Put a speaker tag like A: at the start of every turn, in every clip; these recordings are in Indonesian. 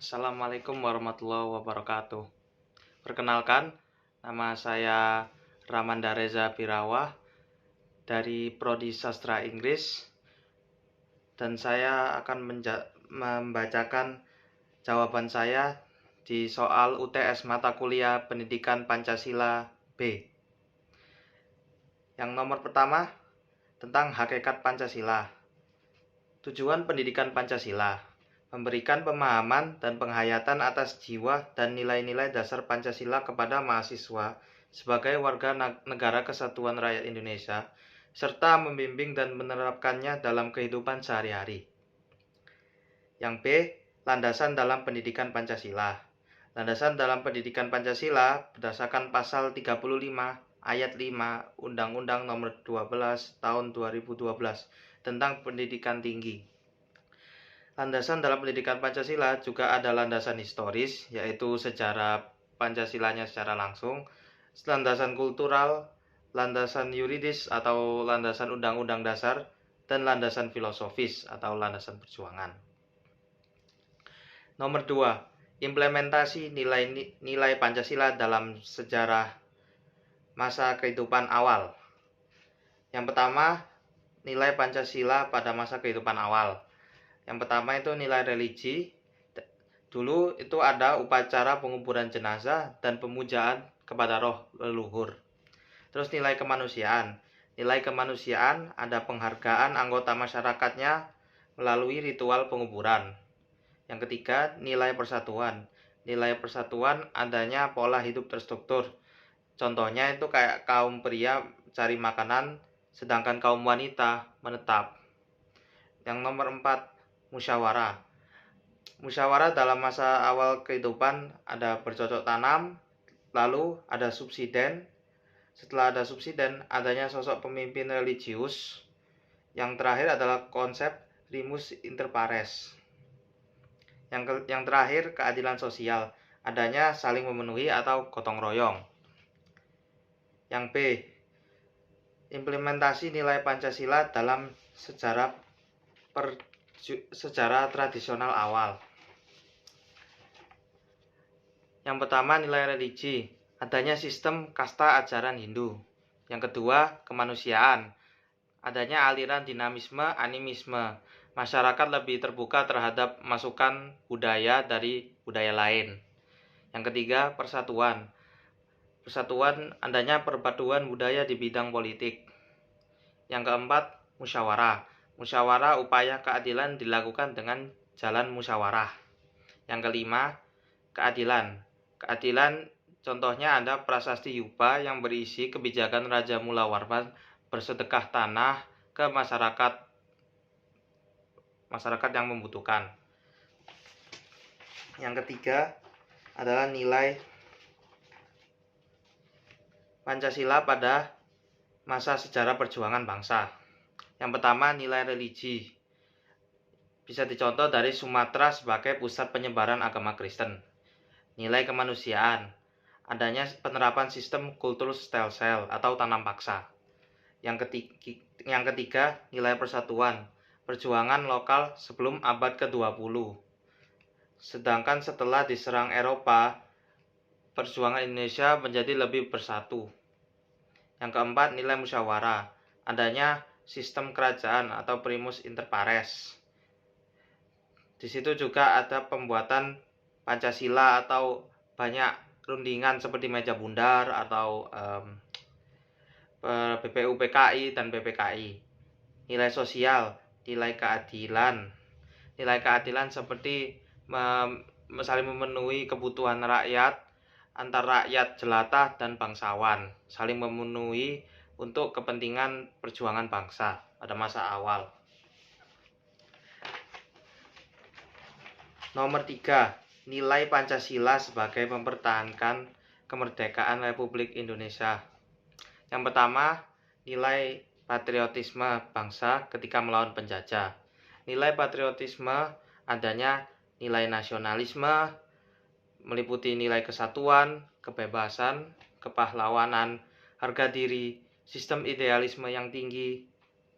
A: Assalamualaikum warahmatullahi wabarakatuh. Perkenalkan, nama saya Ramanda Reza Pirawah dari Prodi Sastra Inggris, dan saya akan membacakan jawaban saya di soal UTS mata kuliah Pendidikan Pancasila B. Yang nomor pertama, tentang hakikat Pancasila. Tujuan pendidikan Pancasila memberikan pemahaman dan penghayatan atas jiwa dan nilai-nilai dasar Pancasila kepada mahasiswa sebagai warga negara kesatuan rakyat Indonesia, serta membimbing dan menerapkannya dalam kehidupan sehari-hari. Yang B. Landasan dalam pendidikan Pancasila. Landasan dalam pendidikan Pancasila berdasarkan pasal 35 ayat 5 Undang-Undang Nomor 12 Tahun 2012 tentang pendidikan tinggi. Landasan dalam pendidikan Pancasila juga ada landasan historis, yaitu sejarah Pancasilanya secara langsung, landasan kultural, landasan yuridis atau landasan undang-undang dasar, dan landasan filosofis atau landasan perjuangan. Nomor 2. Implementasi nilai Pancasila dalam sejarah masa kehidupan awal. Yang pertama, nilai Pancasila pada masa kehidupan awal. Yang pertama itu nilai religi. Dulu itu ada upacara penguburan jenazah dan pemujaan kepada roh leluhur. Terus nilai kemanusiaan. Nilai kemanusiaan ada penghargaan anggota masyarakatnya melalui ritual penguburan. Yang ketiga, nilai persatuan. Nilai persatuan adanya pola hidup terstruktur. Contohnya itu kayak kaum pria cari makanan, sedangkan kaum wanita menetap. Yang nomor 4, musyawarah. Musyawarah dalam masa awal kehidupan ada bercocok tanam, lalu ada subsiden. Setelah ada subsiden, adanya sosok pemimpin religius. Yang terakhir adalah konsep rimus inter pares. Yang terakhir, keadilan sosial. Adanya saling memenuhi atau gotong royong. Yang B. Implementasi nilai Pancasila dalam sejarah tradisional awal. Yang pertama, nilai religi. Adanya sistem kasta ajaran Hindu. Yang kedua, kemanusiaan. Adanya aliran dinamisme animisme. Masyarakat lebih terbuka terhadap masukan budaya dari budaya lain. Yang ketiga, persatuan. Persatuan adanya perpaduan budaya di bidang politik. Yang keempat, musyawarah. Musyawarah upaya keadilan dilakukan dengan jalan musyawarah. Yang kelima, keadilan. Keadilan contohnya ada prasasti Yupa yang berisi kebijakan Raja Mulawarman bersedekah tanah ke masyarakat yang membutuhkan. Yang ketiga adalah nilai Pancasila pada masa sejarah perjuangan bangsa. Yang pertama, nilai religi. Bisa dicontoh dari Sumatera sebagai pusat penyebaran agama Kristen. Nilai kemanusiaan. Adanya penerapan sistem kultur stelsel atau tanam paksa. Yang ketiga, nilai persatuan. Perjuangan lokal sebelum abad ke-20. Sedangkan setelah diserang Eropa, perjuangan Indonesia menjadi lebih bersatu. Yang keempat, nilai musyawarah. Adanya sistem kerajaan atau primus inter pares. Di situ juga ada pembuatan Pancasila atau banyak rundingan seperti meja bundar atau BPUPKI dan PPKI. Nilai sosial, nilai keadilan. Nilai keadilan seperti saling memenuhi kebutuhan rakyat antara rakyat jelata dan bangsawan, saling memenuhi untuk kepentingan perjuangan bangsa pada masa awal. Nomor 3, nilai Pancasila sebagai mempertahankan kemerdekaan Republik Indonesia. Yang pertama, nilai patriotisme bangsa ketika melawan penjajah. Nilai patriotisme adanya nilai nasionalisme, meliputi nilai kesatuan, kebebasan, kepahlawanan, harga diri, sistem idealisme yang tinggi,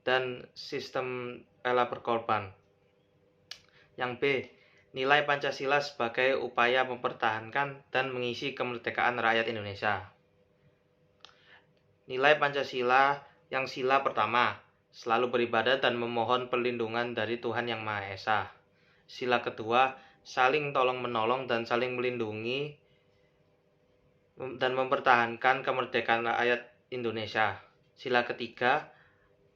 A: dan sistem rela berkorban. Yang B, Nilai Pancasila sebagai upaya mempertahankan dan mengisi kemerdekaan rakyat Indonesia. Nilai Pancasila yang sila pertama, selalu beribadah dan memohon perlindungan dari Tuhan Yang Maha Esa. Sila kedua, saling tolong-menolong dan saling melindungi dan mempertahankan kemerdekaan rakyat Indonesia. Sila ketiga,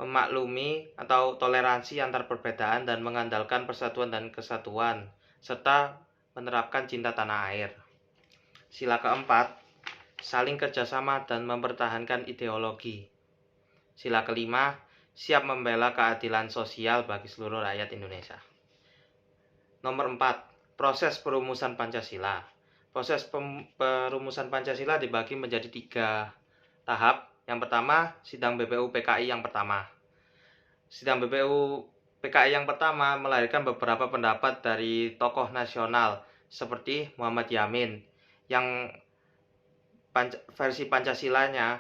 A: memaklumi atau toleransi antar perbedaan dan mengandalkan persatuan dan kesatuan, serta menerapkan cinta tanah air. Sila keempat, saling kerjasama dan mempertahankan ideologi. Sila kelima, siap membela keadilan sosial bagi seluruh rakyat Indonesia. Nomor 4, proses perumusan Pancasila. Proses perumusan Pancasila dibagi menjadi 3 tahap. Yang pertama, sidang BPU PKI yang pertama. Sidang BPU PKI yang pertama melahirkan beberapa pendapat dari tokoh nasional seperti Muhammad Yamin yang versi Pancasilanya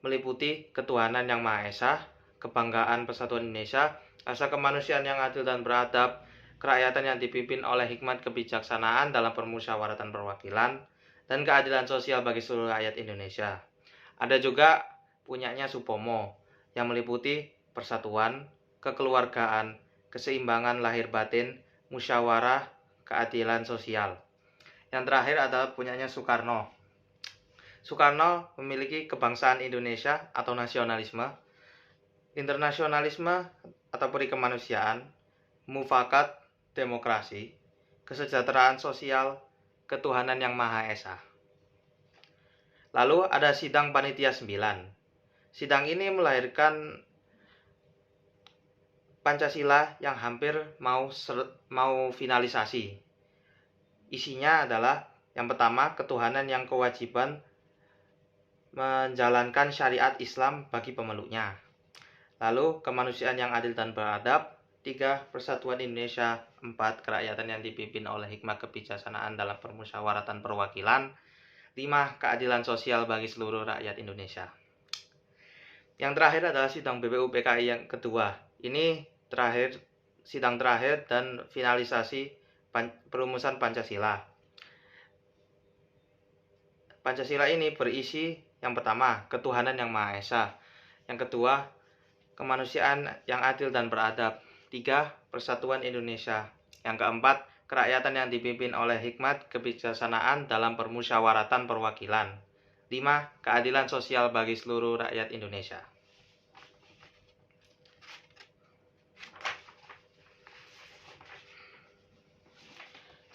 A: meliputi ketuhanan yang Maha Esa, kebanggaan persatuan Indonesia, rasa kemanusiaan yang adil dan beradab, kerakyatan yang dipimpin oleh hikmat kebijaksanaan dalam permusyawaratan perwakilan, dan keadilan sosial bagi seluruh rakyat Indonesia. Ada juga punyanya Supomo yang meliputi persatuan, kekeluargaan, keseimbangan lahir batin, musyawarah, keadilan sosial. Yang terakhir adalah punyanya Soekarno. Soekarno memiliki kebangsaan Indonesia atau nasionalisme, internasionalisme atau peri kemanusiaan, mufakat, demokrasi, kesejahteraan sosial, ketuhanan yang Maha Esa. Lalu ada sidang panitia 9. Sidang ini melahirkan Pancasila yang hampir mau finalisasi. Isinya adalah yang pertama, ketuhanan yang kewajiban menjalankan syariat Islam bagi pemeluknya. Lalu kemanusiaan yang adil dan beradab. 3, persatuan Indonesia. 4, kerakyatan yang dipimpin oleh hikmat kebijaksanaan dalam permusyawaratan perwakilan. 5, keadilan sosial bagi seluruh rakyat Indonesia. Yang terakhir adalah sidang BPU PKI yang kedua. Ini sidang terakhir dan finalisasi perumusan Pancasila. Pancasila ini berisi yang pertama, ketuhanan yang Maha Esa. Yang kedua, kemanusiaan yang adil dan beradab. 3, persatuan Indonesia. Yang keempat, kerakyatan yang dipimpin oleh hikmat kebijaksanaan dalam permusyawaratan perwakilan. 5, keadilan sosial bagi seluruh rakyat Indonesia.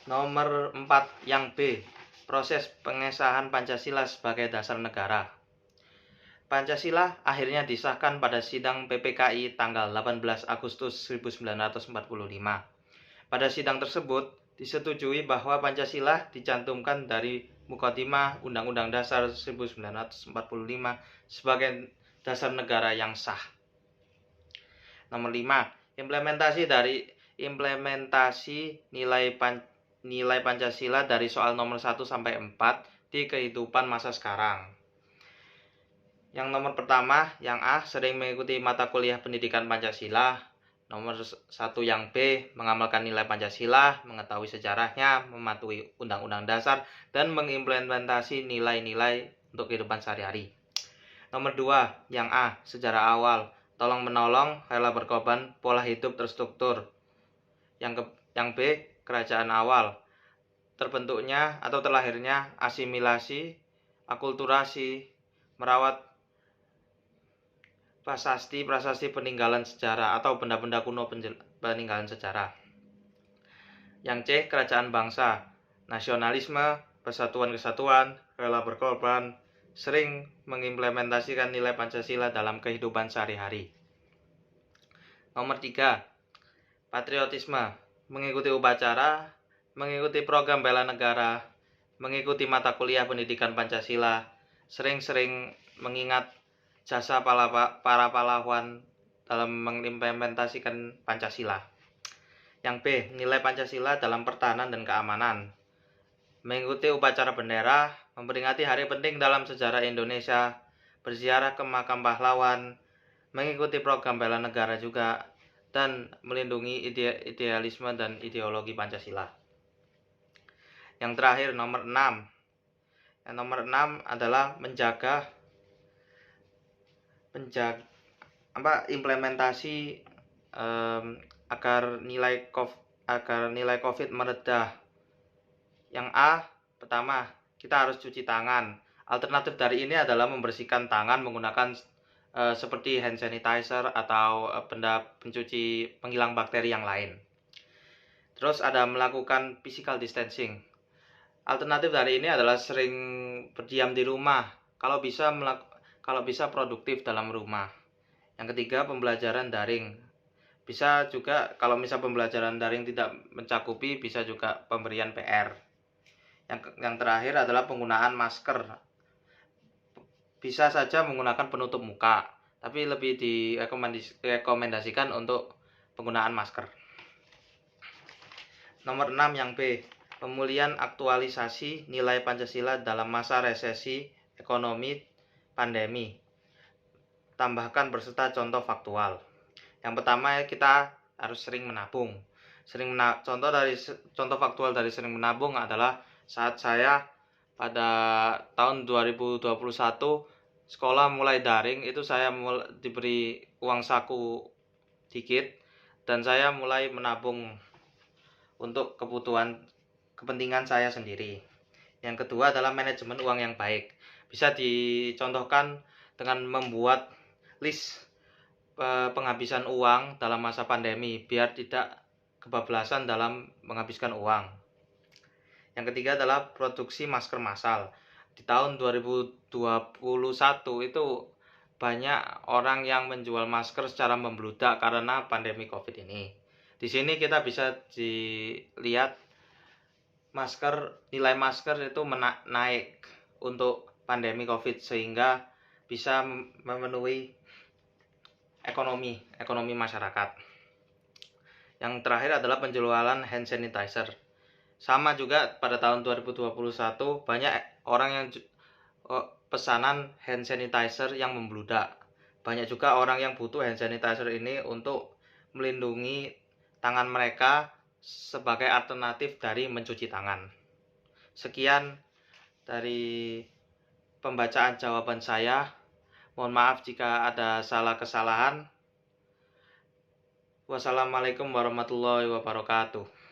A: Nomor 4 yang B, proses pengesahan Pancasila sebagai dasar negara. Pancasila akhirnya disahkan pada sidang PPKI tanggal 18 Agustus 1945. Pada sidang tersebut disetujui bahwa Pancasila dicantumkan dari Muqaddimah Undang-Undang Dasar 1945 sebagai dasar negara yang sah. Nomor 5, implementasi nilai Pancasila dari soal nomor 1 sampai 4 di kehidupan masa sekarang. Yang nomor pertama, yang A, sering mengikuti mata kuliah pendidikan Pancasila. Nomor 1 yang B, mengamalkan nilai Pancasila, mengetahui sejarahnya, mematuhi Undang-Undang Dasar, dan mengimplementasi nilai-nilai untuk kehidupan sehari-hari. Nomor 2, yang A, sejarah awal, tolong-menolong, rela berkorban, pola hidup terstruktur. Yang B, kerajaan awal, terbentuknya atau terlahirnya asimilasi, akulturasi, merawat prasasti peninggalan sejarah atau benda-benda kuno peninggalan sejarah. Yang C, kerajaan bangsa, nasionalisme, persatuan kesatuan, rela berkorban, sering mengimplementasikan nilai Pancasila dalam kehidupan sehari-hari. Nomor 3, patriotisme, mengikuti upacara, mengikuti program bela negara, mengikuti mata kuliah pendidikan Pancasila, sering-sering mengingat jasa para pahlawan dalam mengimplementasikan Pancasila. Yang B, nilai Pancasila dalam pertahanan dan keamanan, mengikuti upacara bendera, memperingati hari penting dalam sejarah Indonesia, berziarah ke makam pahlawan, mengikuti program bela negara juga, dan melindungi idealisme dan ideologi Pancasila. Yang terakhir, nomor 6. Yang nomor 6 adalah menjaga implementasi agar nilai COVID meredah. Yang A, pertama, kita harus cuci tangan. Alternatif dari ini adalah membersihkan tangan menggunakan seperti hand sanitizer atau benda pencuci penghilang bakteri yang lain. Terus ada melakukan physical distancing. Alternatif dari ini adalah sering berdiam di rumah. Kalau bisa produktif dalam rumah. Yang ketiga, pembelajaran daring. Bisa juga kalau misal pembelajaran daring tidak mencakupi, bisa juga pemberian PR. Yang terakhir adalah penggunaan masker. Bisa saja menggunakan penutup muka, tapi lebih direkomendasikan untuk penggunaan masker. Nomor 6 yang B, pemulihan aktualisasi nilai Pancasila dalam masa resesi ekonomi pandemi. Tambahkan berserta contoh faktual. Yang pertama, kita harus sering menabung. Contoh faktual dari sering menabung adalah saat saya pada tahun 2021 sekolah mulai daring, itu saya diberi uang saku dikit dan saya mulai menabung untuk kepentingan saya sendiri. Yang kedua adalah manajemen uang yang baik. Bisa dicontohkan dengan membuat list penghabisan uang dalam masa pandemi biar tidak kebablasan dalam menghabiskan uang. Yang ketiga adalah produksi masker massal. Di tahun 2021 itu banyak orang yang menjual masker secara membludak karena pandemi COVID ini. Di sini kita bisa dilihat nilai masker itu naik untuk pandemi COVID sehingga bisa memenuhi ekonomi masyarakat. Yang terakhir adalah penjualan hand sanitizer. Sama juga pada tahun 2021 banyak orang yang pesanan hand sanitizer yang membludak. Banyak juga orang yang butuh hand sanitizer ini untuk melindungi tangan mereka sebagai alternatif dari mencuci tangan. Sekian dari pembacaan jawaban saya. Mohon maaf jika ada salah kesalahan. Wassalamualaikum warahmatullahi wabarakatuh.